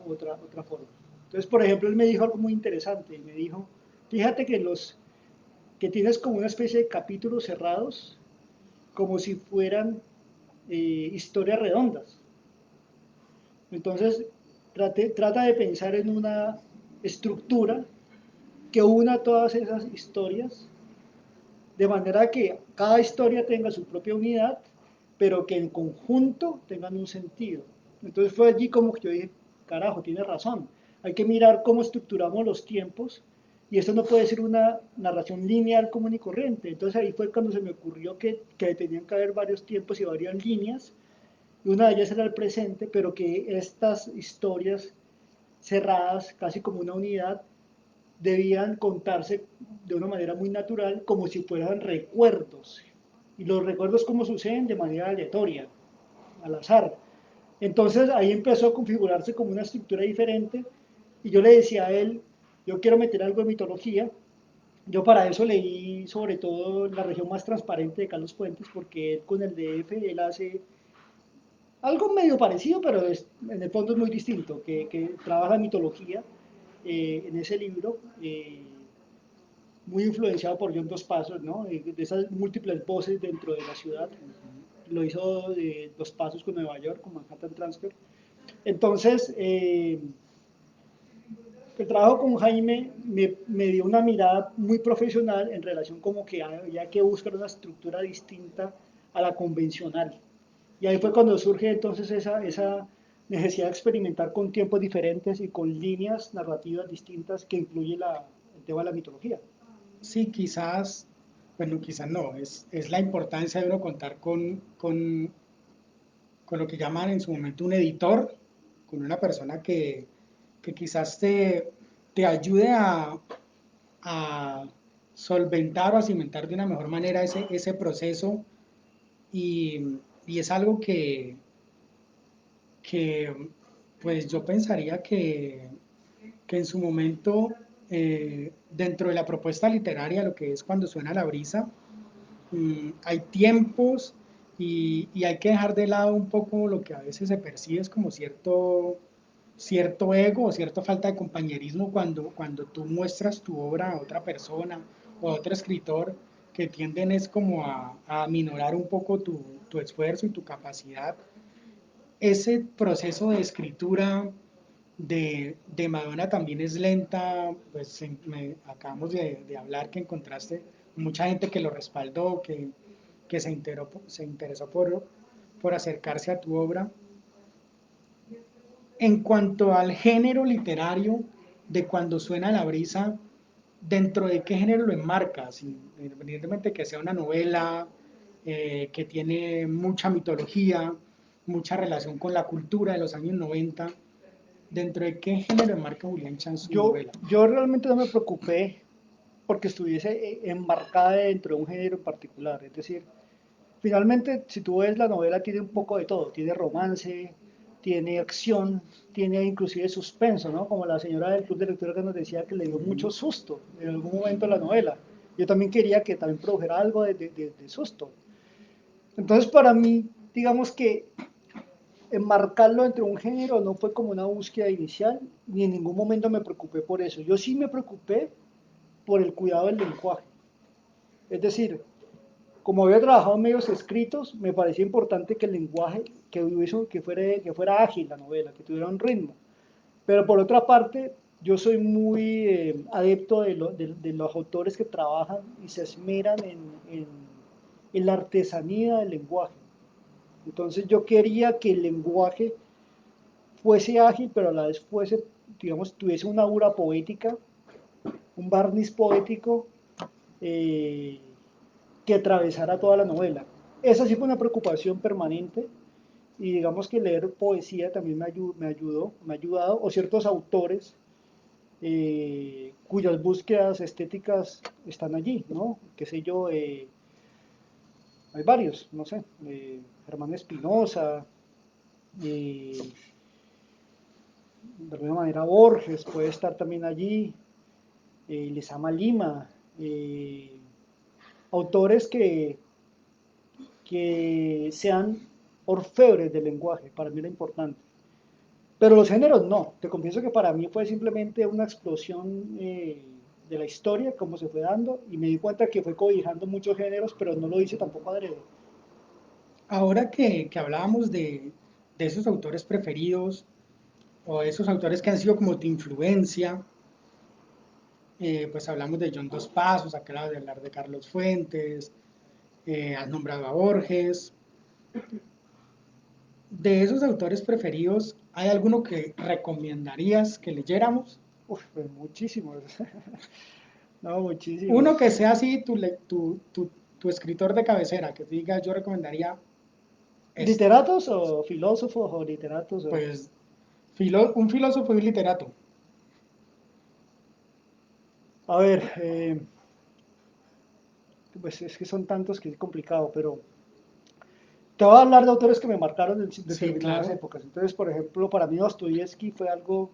forma. Entonces, por ejemplo, él me dijo algo muy interesante. Me dijo, fíjate que tienes como una especie de capítulos cerrados, como si fueran historias redondas. Entonces, trata de pensar en una estructura que una todas esas historias, de manera que cada historia tenga su propia unidad, pero que en conjunto tengan un sentido. Entonces fue allí como que yo dije, carajo, tiene razón, hay que mirar cómo estructuramos los tiempos y esto no puede ser una narración lineal común y corriente. Entonces ahí fue cuando se me ocurrió que tenían que haber varios tiempos y varias líneas, y una de ellas era el presente, pero que estas historias cerradas, casi como una unidad, debían contarse de una manera muy natural, como si fueran recuerdos. Y los recuerdos como suceden de manera aleatoria, al azar. Entonces ahí empezó a configurarse como una estructura diferente y yo le decía a él, yo quiero meter algo de mitología. Yo para eso leí sobre todo La región más transparente de Carlos Fuentes, porque él con el DF él hace algo medio parecido, pero en el fondo es muy distinto, que trabaja mitología en ese libro. Muy influenciado por John Dos Pasos, ¿no? De esas múltiples voces dentro de la ciudad. Lo hizo de Dos Pasos con Nueva York, con Manhattan Transfer. Entonces, el trabajo con Jaime me dio una mirada muy profesional en relación como que había que buscar una estructura distinta a la convencional. Y ahí fue cuando surge entonces esa necesidad de experimentar con tiempos diferentes y con líneas narrativas distintas que incluye el tema de la mitología. Sí, quizás, bueno, quizás no, es la importancia de uno contar con lo que llaman en su momento un editor, con una persona que quizás te ayude a solventar o a cimentar de una mejor manera ese proceso y es algo que pues yo pensaría que en su momento, dentro de la propuesta literaria, lo que es cuando suena la brisa, hay tiempos y hay que dejar de lado un poco lo que a veces se percibe es como cierto ego o cierta falta de compañerismo cuando tú muestras tu obra a otra persona o a otro escritor que tienden es como a minorar un poco tu esfuerzo y tu capacidad. Ese proceso de escritura de Madonna también es lenta, pues acabamos de hablar que encontraste mucha gente que lo respaldó, que se interesó por acercarse a tu obra. En cuanto al género literario de cuando suena la brisa, ¿dentro de qué género lo enmarcas? Independientemente que sea una novela que tiene mucha mitología, mucha relación con la cultura de los años 90, ¿dentro de qué género enmarca Julián Chan su novela? Yo realmente no me preocupé porque estuviese enmarcada dentro de un género en particular. Es decir, finalmente, si tú ves la novela, tiene un poco de todo. Tiene romance, tiene acción, tiene inclusive suspenso, ¿no? Como la señora del club de lectura que nos decía que le dio mucho susto en algún momento la novela. Yo también quería que también produjera algo de susto. Entonces, para mí, digamos que enmarcarlo entre un género no fue como una búsqueda inicial, ni en ningún momento me preocupé por eso. Yo sí me preocupé por el cuidado del lenguaje. Es decir, como había trabajado en medios escritos, me parecía importante que el lenguaje que fuera ágil la novela, que tuviera un ritmo. Pero por otra parte, yo soy muy adepto de los autores que trabajan y se esmeran en la artesanía del lenguaje. Entonces yo quería que el lenguaje fuese ágil, pero a la vez fuese, digamos, tuviese una aura poética, un barniz poético eh, que atravesara toda la novela. Esa sí fue una preocupación permanente y digamos que leer poesía también me ha ayudado, o ciertos autores cuyas búsquedas estéticas están allí, ¿no? Qué sé yo, hay varios, no sé, Germán Espinosa, eh, de alguna manera Borges puede estar también allí, Lezama Lima, autores que sean orfebres del lenguaje, para mí era importante. Pero los géneros no, te confieso que para mí fue simplemente una explosión de la historia, como se fue dando, y me di cuenta que fue cobijando muchos géneros, pero no lo hice tampoco adrede. Ahora que hablábamos de esos autores preferidos o esos autores que han sido como tu influencia, pues hablamos de John Dos Passos, acabas de hablar de Carlos Fuentes, has nombrado a Borges. De esos autores preferidos, ¿hay alguno que recomendarías que leyéramos? Uf, pues muchísimos. No, Uno muchísimos. que sea así tu escritor de cabecera, que diga yo recomendaría este. ¿Literatos o filósofos o literatos? Pues un filósofo y un literato. A ver, pues es que son tantos que es complicado, pero te voy a hablar de autores que me marcaron en Sí, determinadas claro. épocas. Entonces, por ejemplo, para mí Dostoyevsky fue algo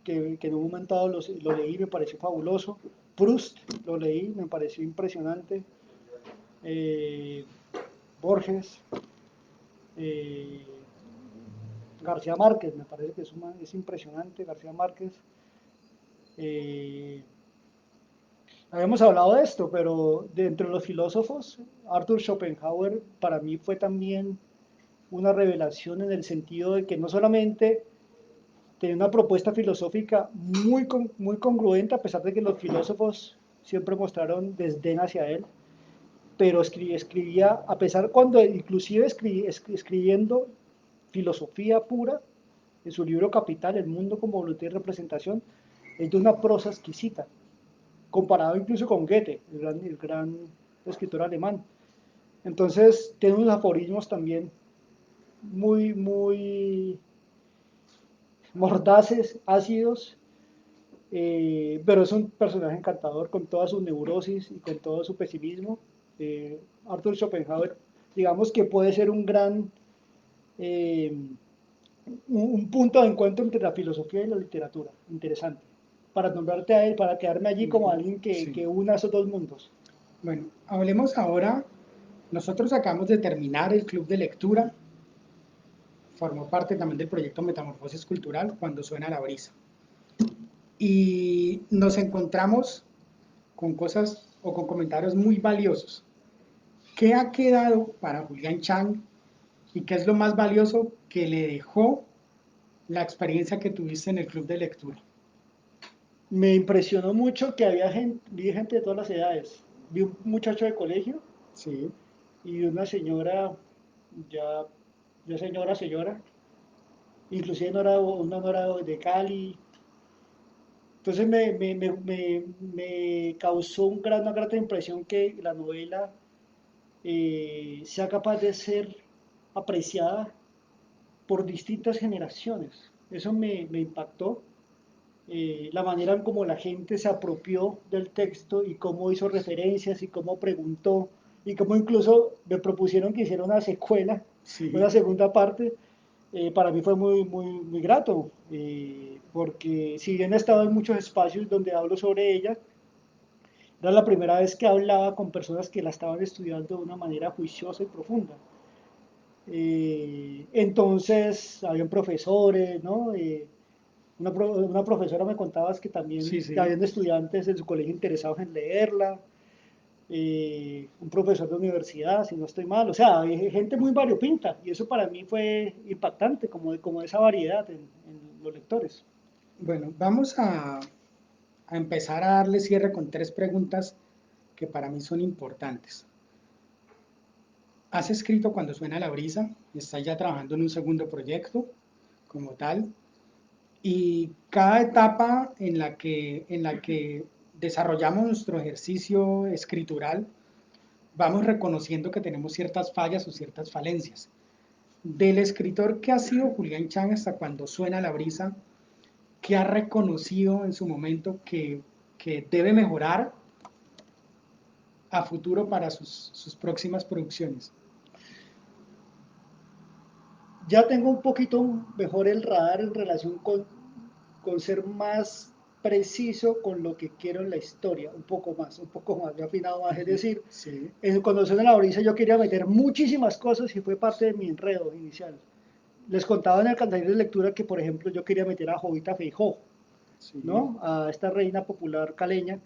que en un momento dado lo leí y me pareció fabuloso. Proust lo leí, me pareció impresionante. Eh, Borges, eh, García Márquez, me parece que es impresionante, García Márquez. Eh, Habíamos hablado de esto, pero de entre los filósofos, Arthur Schopenhauer para mí fue también una revelación en el sentido de que no solamente tenía una propuesta filosófica muy congruente, a pesar de que los filósofos siempre mostraron desdén hacia él, pero escribía, a pesar cuando inclusive escribiendo filosofía pura, en su libro Capital, El mundo como voluntad y representación, es de una prosa exquisita, comparado incluso con Goethe, el gran escritor alemán. Entonces, tiene unos aforismos también muy mordaces, ácidos, pero es un personaje encantador con toda su neurosis y con todo su pesimismo. Arthur Schopenhauer, digamos que puede ser un gran, eh, un punto de encuentro entre la filosofía y la literatura, interesante. Para nombrarte a él, para quedarme allí como alguien Sí. que una esos dos mundos. Bueno, hablemos ahora. Nosotros acabamos de terminar el club de lectura. Formó parte también del proyecto Metamorfosis Cultural, Cuando suena la brisa. Y nos encontramos con cosas o con comentarios muy valiosos. ¿Qué ha quedado para Julián Chang y qué es lo más valioso que le dejó la experiencia que tuviste en el club de lectura? Me impresionó mucho que había gente, vi gente de todas las edades. Vi un muchacho de colegio Sí, y una señora, ya, ya señora, inclusive una nora de Cali. Entonces me causó una grata impresión que la novela sea capaz de ser apreciada por distintas generaciones. Eso me impactó. La manera en cómo la gente se apropió del texto y cómo hizo referencias y cómo preguntó y cómo incluso me propusieron que hiciera una secuela, una sí, segunda parte. Para mí fue muy grato, porque si bien he estado en muchos espacios donde hablo sobre ella, era la primera vez que hablaba con personas que la estaban estudiando de una manera juiciosa y profunda. Entonces, habían profesores, ¿no? Una profesora me contaba que también sí, sí. habían estudiantes en su colegio interesados en leerla, un profesor de universidad, si no estoy mal, o sea, hay gente muy variopinta, y eso para mí fue impactante, como esa variedad en los lectores. Bueno, vamos a empezar a darle cierre con tres preguntas que para mí son importantes. ¿Has escrito cuando suena la brisa? ¿Estás ya trabajando en un segundo proyecto como tal? Y cada etapa en la que desarrollamos nuestro ejercicio escritural, vamos reconociendo que tenemos ciertas fallas o ciertas falencias. Del escritor que ha sido Julián Chang hasta cuando suena la brisa, que ha reconocido en su momento que debe mejorar a futuro para sus próximas producciones. Ya tengo un poquito mejor el radar en relación con ser más preciso con lo que quiero en la historia, un poco más, me he afinado más, es decir, Sí, cuando suena la brisa yo quería meter muchísimas cosas y fue parte de mi enredo inicial. Les contaba en el canal de lectura que, por ejemplo, yo quería meter a Jovita Feijó, sí, ¿no? A esta reina popular caleña,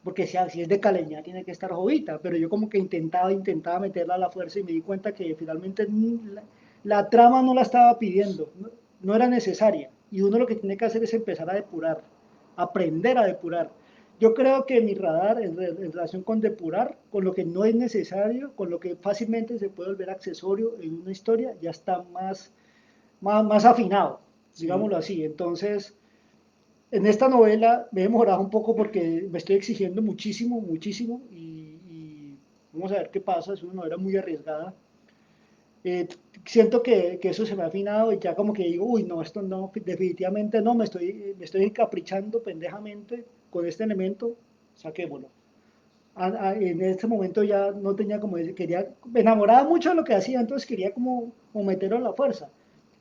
porque si es de Caleña tiene que estar Jovita, pero yo como que intentaba meterla a la fuerza y me di cuenta que finalmente la trama no la estaba pidiendo, no era necesaria. Y uno lo que tiene que hacer es empezar a depurar, aprender a depurar. Yo creo que mi radar en relación con depurar, con lo que no es necesario, con lo que fácilmente se puede volver accesorio en una historia, ya está más afinado, sí. digámoslo así. Entonces, en esta novela me he demorado un poco porque me estoy exigiendo muchísimo, y vamos a ver qué pasa, es una novela muy arriesgada. Eh, Siento que eso se me ha afinado y ya como que digo, uy, no, esto no, definitivamente no, me estoy encaprichando pendejamente con este elemento, saquémoslo. En este momento ya no tenía como, quería, me enamoraba mucho de lo que hacía, entonces quería como meterlo a la fuerza.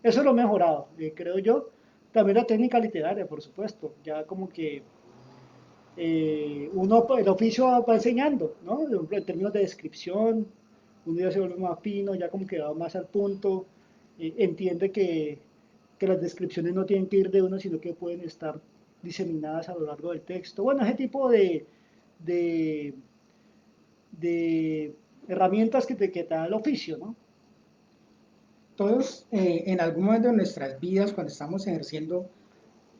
Eso lo he mejorado, creo yo. También la técnica literaria, por supuesto, ya como que uno, el oficio va enseñando, ¿no? Por ejemplo, en términos de descripción, uno ya se vuelve más fino, ya como que va más al punto, entiende que las descripciones no tienen que ir de uno, sino que pueden estar diseminadas a lo largo del texto. Bueno, ese tipo de, de herramientas que te da el oficio, ¿no? Todos en algún momento de nuestras vidas, cuando estamos ejerciendo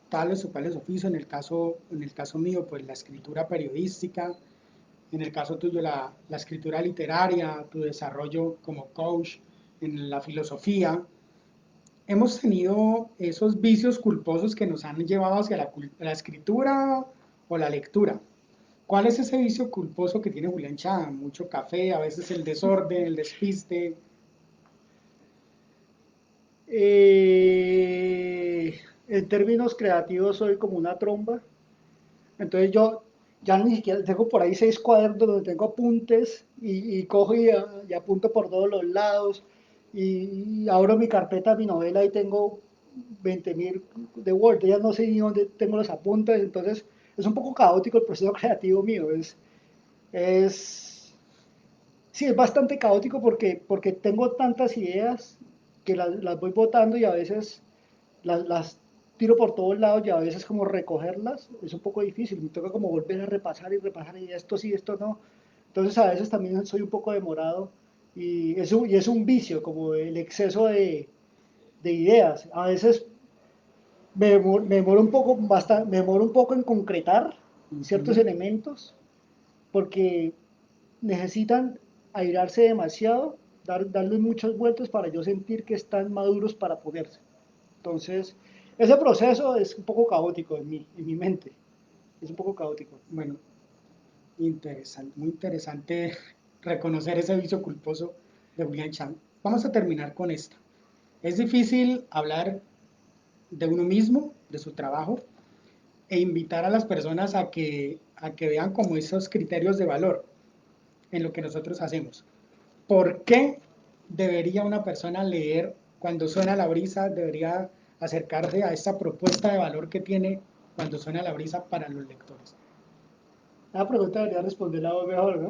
tales o cuales oficios, en el caso mío, pues la escritura periodística, en el caso tuyo la escritura literaria, tu desarrollo como coach, en la filosofía, hemos tenido esos vicios culposos que nos han llevado hacia la escritura o la lectura. ¿Cuál es ese vicio culposo que tiene Julián Chan? Mucho café, a veces el desorden, el despiste. En términos creativos soy como una tromba. Entonces yo ya ni siquiera tengo por ahí 6 cuadernos donde tengo apuntes y cojo y apunto por todos los lados y abro mi carpeta, mi novela y tengo 20.000 de Word. Ya no sé ni dónde tengo los apuntes, entonces es un poco caótico el proceso creativo mío. Es, sí, es bastante caótico porque tengo tantas ideas que las voy botando y a veces las tiro por todos lados y a veces como recogerlas es un poco difícil, me toca como volver a repasar y esto sí, esto no. Entonces a veces también soy un poco demorado y es un vicio, como el exceso de ideas. A veces me demoro un poco, me demoro un poco en concretar ciertos Ujú. elementos porque necesitan airarse demasiado, darles muchas vueltas para yo sentir que están maduros para ponerse. Entonces, ese proceso es un poco caótico en mi mente. Es un poco caótico. Bueno, interesante, muy interesante reconocer ese vicio culposo de Julián Chan. Vamos a terminar con esto. Es difícil hablar de uno mismo, de su trabajo, e invitar a las personas a que vean como esos criterios de valor en lo que nosotros hacemos. ¿Por qué debería una persona leer cuando suena la brisa? Debería acercarse a esta propuesta de valor que tiene cuando suena la brisa para los lectores. La pregunta debería responderla vos mejor, ¿no?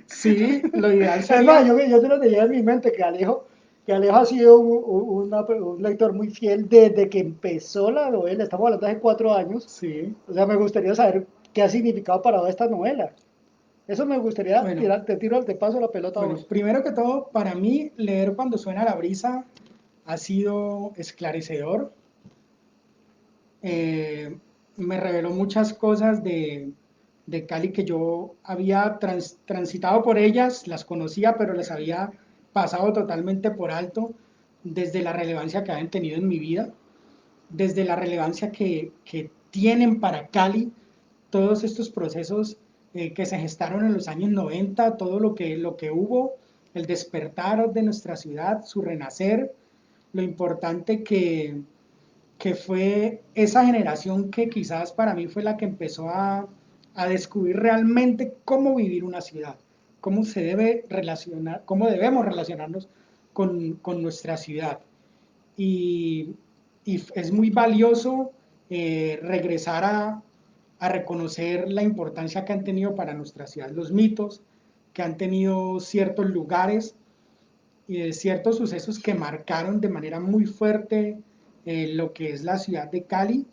Sí, lo ideal Es más, sería, yo te lo tenía en mi mente, que Alejo ha sido un lector muy fiel desde que empezó la novela. Estamos hablando de hace 4 años. sí, O sea, me gustaría saber qué ha significado para vos esta novela. Eso me gustaría bueno, tirar, te paso la pelota a bueno, vos. primero que todo, para mí leer cuando suena la brisa ha sido esclarecedor. eh, Me reveló muchas cosas de Cali que yo había transitado por ellas, las conocía, pero las había pasado totalmente por alto desde la relevancia que habían tenido en mi vida, desde la relevancia que tienen para Cali todos estos procesos que se gestaron en los años 90, todo lo que hubo, el despertar de nuestra ciudad, su renacer, lo importante que fue esa generación que quizás para mí fue la que empezó a descubrir realmente cómo vivir una ciudad, cómo se debe relacionar, cómo debemos relacionarnos con nuestra ciudad. Y, y es muy valioso regresar a reconocer la importancia que han tenido para nuestra ciudad los mitos, que han tenido ciertos lugares y de ciertos sucesos que marcaron de manera muy fuerte lo que es la ciudad de Cali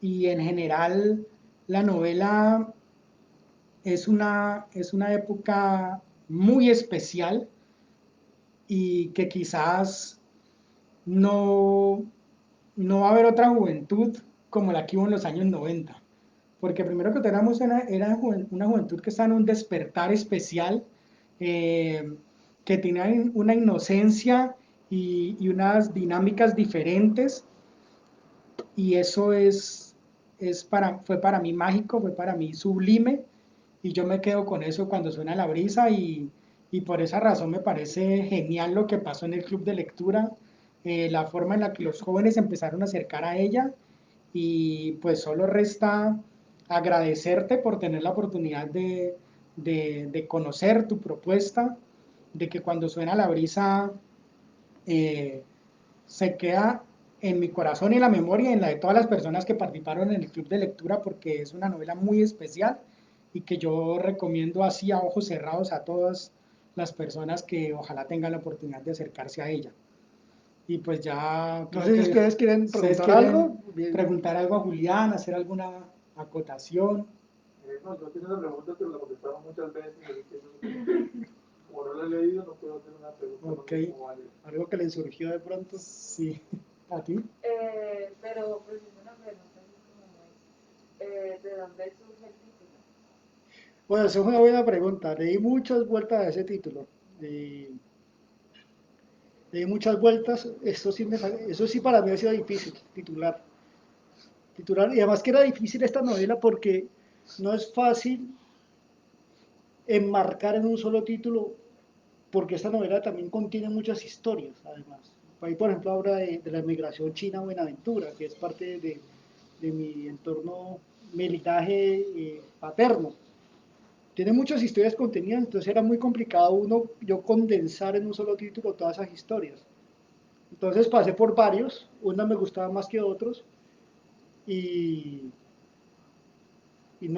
y en general la novela es una época muy especial y que quizás no, no va a haber otra juventud como la que hubo en los años 90. Porque primero que teníamos era una juventud que está en un despertar especial, eh, que tenía una inocencia y unas dinámicas diferentes, y eso fue para mí mágico, fue para mí sublime, y yo me quedo con eso cuando suena la brisa, y por esa razón me parece genial lo que pasó en el club de lectura, la forma en la que los jóvenes empezaron a acercar a ella, y pues solo resta agradecerte por tener la oportunidad de conocer tu propuesta, de que cuando suena la brisa eh, se queda en mi corazón y en la memoria y en la de todas las personas que participaron en el club de lectura, porque es una novela muy especial y que yo recomiendo así a ojos cerrados a todas las personas que ojalá tengan la oportunidad de acercarse a ella. Y pues ya No creo sé si que ustedes quieren ustedes preguntar quieren algo. Bien. preguntar algo a Julián, hacer alguna acotación. No, yo tengo una pregunta, pero la contestaron muchas veces, así que como no la he leído, no puedo hacer una pregunta Ok, como válida. Algo que les surgió de pronto. sí, a ti. Pero pues es una pregunta así como muy, ¿de dónde surge el título? Bueno, esa es una buena pregunta. Le di muchas vueltas a ese título. Y Le di muchas vueltas, eso sí para mí ha sido difícil, titular, y además que era difícil esta novela porque no es fácil enmarcar en un solo título, porque esta novela también contiene muchas historias, además. Ahí, por ejemplo, habla de la migración china a Buenaventura, que es parte de mi entorno, mi linaje paterno. Tiene muchas historias contenidas, entonces era muy complicado yo condensar en un solo título todas esas historias. Entonces pasé por varios, unos me gustaban más que otros, y, y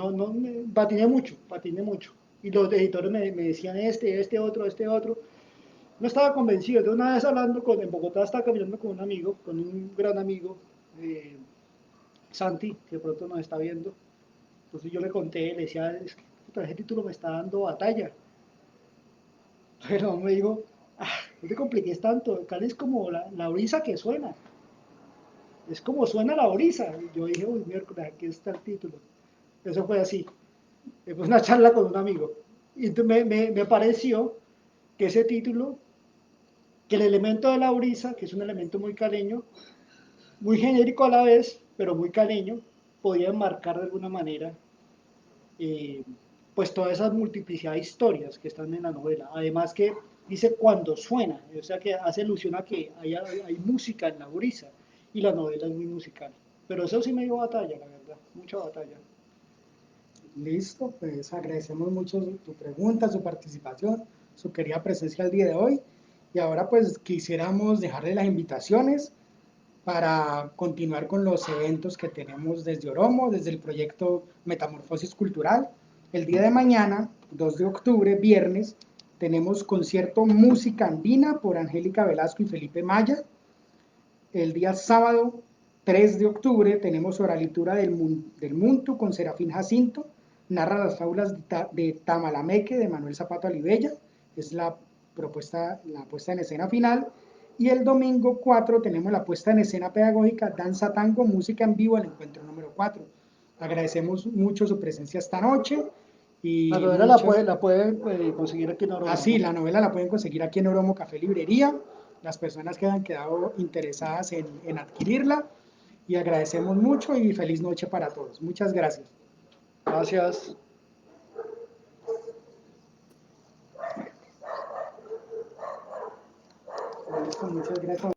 patiné mucho. Y los editores me decían este otro. No estaba convencido. De una vez hablando en Bogotá, estaba caminando con un amigo, con un gran amigo, eh, Santi, que de pronto nos está viendo. Entonces yo le conté, le decía, es que ese título me está dando batalla. Pero me dijo, no te compliques tanto, Cali es como la brisa que suena. Es como suena la brisa. Y yo dije, uy, miércoles, aquí está el título. Eso fue así. Fue una charla con un amigo. Y entonces me pareció que ese título, que el elemento de la brisa, que es un elemento muy caleño, muy genérico a la vez, pero muy caleño, podía enmarcar de alguna manera eh, pues toda esa multiplicidad de historias que están en la novela. Además que dice cuando suena, o sea que hace alusión a que hay música en la brisa y la novela es muy musical. Pero eso sí me dio batalla, la verdad, mucha batalla. Listo, pues agradecemos mucho tu pregunta, su participación, su querida presencia el día de hoy. Y ahora pues quisiéramos dejarle las invitaciones para continuar con los eventos que tenemos desde Oromo, desde el proyecto Metamorfosis Cultural. El día de mañana, 2 de octubre, viernes, tenemos concierto Música Andina por Angélica Velasco y Felipe Maya. El día sábado 3 de octubre tenemos oralitura del Muntu con Serafín Jacinto, narra las fábulas de Tamalameque de Manuel Zapata Olivella, es la puesta en escena final. Y el domingo 4 tenemos la puesta en escena pedagógica Danza Tango, música en vivo, el encuentro número 4. Agradecemos mucho su presencia esta noche La y novela muchos... la puede conseguir aquí en Aroma, Así, ¿no? la novela la pueden conseguir aquí en Oromo Café Librería, las personas que han quedado interesadas en adquirirla, y agradecemos mucho y feliz noche para todos. Muchas gracias. Gracias. Listo, muchas gracias.